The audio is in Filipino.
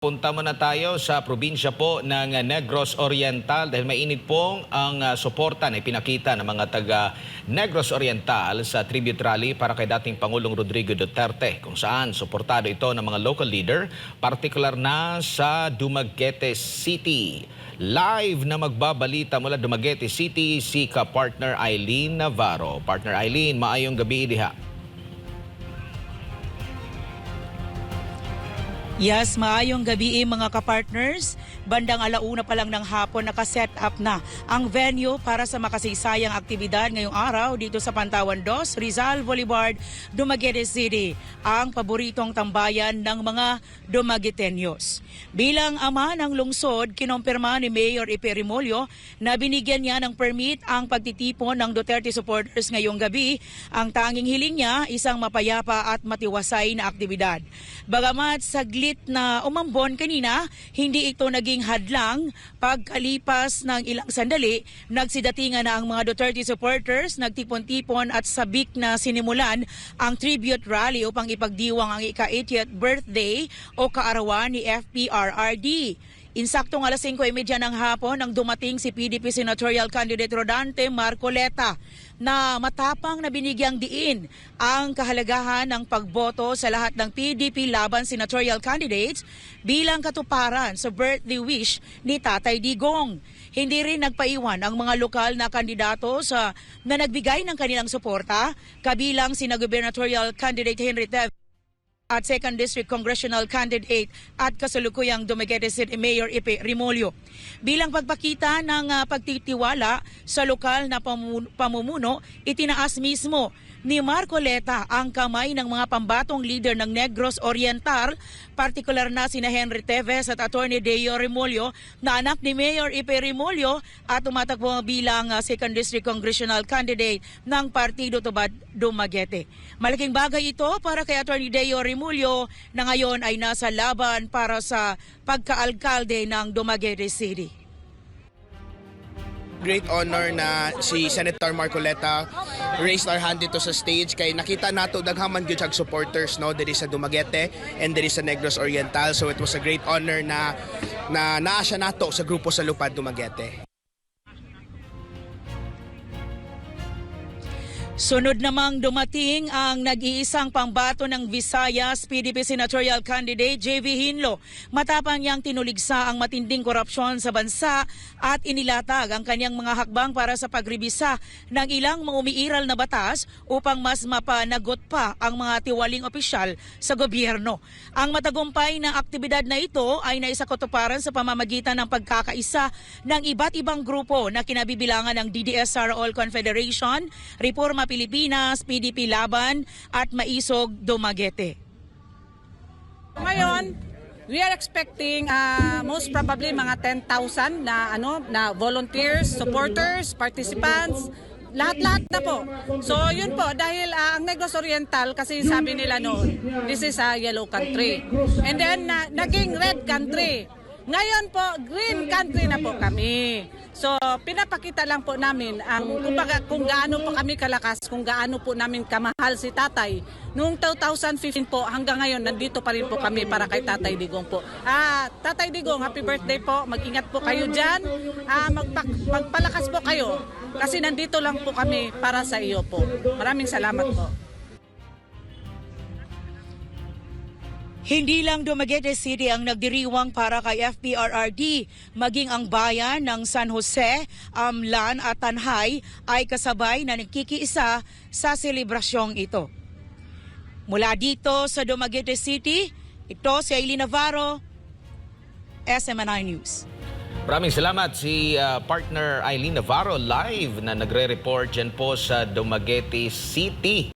Punta muna tayo sa probinsya po ng Negros Oriental dahil mainit pong ang suporta na ipinakita ng mga taga Negros Oriental sa tribute rally para kay dating Pangulong Rodrigo Duterte, kung saan suportado ito ng mga local leader, partikular na sa Dumaguete City. Live na magbabalita mula Dumaguete City si ka-partner Eileen Navarro. Partner Eileen, maayong gabi diha. Yes, maayong gabi mga kapartners. Bandang 1:00 pa lang ng hapon nakaset up na ang venue para sa makasaysayang aktibidad ngayong araw dito sa Pantawan 2, Rizal Boulevard, Dumaguete City, ang paboritong tambayan ng mga Dumagueteños. Bilang ama ng lungsod, kinompirma ni Mayor Ipe Remolyo na binigyan niya ng permit ang pagtitipon ng Duterte supporters ngayong gabi. Ang tanging hiling niya, isang mapayapa at matiwasay na aktibidad. Bagamat saglit na umambon kanina, hindi ito naging hadlang. Pagkalipas ng ilang sandali, nagsidatingan na ang mga Duterte supporters, nagtipon-tipon at sabik na sinimulan ang tribute rally upang ipagdiwang ang ika-80th birthday o kaarawan ni FPRRD. Insaktong 5:30 ng hapon nang dumating si PDP Senatorial Candidate Rodante Marcoleta na matapang na binigyang diin ang kahalagahan ng pagboto sa lahat ng PDP laban senatorial candidates bilang katuparan sa birthday wish ni Tatay Digong. Hindi rin nagpaiwan ang mga lokal na kandidato na nagbigay ng kanilang suporta, kabilang sina gubernatorial candidate Henry Teves at 2nd District Congressional Candidate at kasalukuyang Dumaguete City Mayor Ipe Remolyo. Bilang pagpakita ng pagtitiwala sa lokal na pamumuno, itinaas mismo ni Marcoleta ang kamay ng mga pambatong leader ng Negros Oriental, partikular na sina Henry Teves at Attorney Deo Remolyo na anak ni Mayor Ipe Remolyo at tumatakbo bilang 2nd District Congressional Candidate ng Partido Tubad Dumaguete. Malaking bagay ito para kay Attorney Deo Remolyo na ngayon ay nasa laban para sa pagkaalkalde ng Dumaguete City. Great honor na si Senator Marcoleta raised our hand dito sa stage kay nakita nato daghaman gyud kag supporters no diri sa Dumaguete and diri sa Negros Oriental, so it was a great honor na naa siya nato sa grupo sa Lupad Dumaguete. Sunod namang dumating ang nag-iisang pambato ng Visayas PDP Senatorial Candidate JV Hinlo. Matapang niyang tinuligsa ang matinding korupsyon sa bansa at inilatag ang kanyang mga hakbang para sa pagrebisa ng ilang mga umiiral na batas upang mas mapanagot pa ang mga tiwaling opisyal sa gobyerno. Ang matagumpay na aktibidad na ito ay naisakatuparan sa pamamagitan ng pagkakaisa ng iba't ibang grupo na kinabibilangan ng DDSR All Confederation, Reforma Pilipinas, PDP Laban at Maisog Dumaguete. Ngayon, we are expecting most probably mga 10,000 na volunteers, supporters, participants, lahat-lahat na po. So yun po, dahil ang Negros Oriental, kasi sabi nila noon, this is a yellow country. And then naging red country. Ngayon po, green country na po kami. So, pinapakita lang po namin kung gaano po kami kalakas, kung gaano po namin kamahal si Tatay. Noong 2015 po, hanggang ngayon, nandito pa rin po kami para kay Tatay Digong po. Tatay Digong, happy birthday po. Mag-ingat po kayo dyan. Magpalakas po kayo. Kasi nandito lang po kami para sa iyo po. Maraming salamat po. Hindi lang Dumaguete City ang nagdiriwang para kay FPRRD, maging ang bayan ng San Jose, Amlan at Tanhay ay kasabay na nagkikiisa sa selebrasyong ito. Mula dito sa Dumaguete City, ito si Eileen Navarro, SMNI News. Maraming salamat si partner Eileen Navarro live na nagre-report dyan po sa Dumaguete City.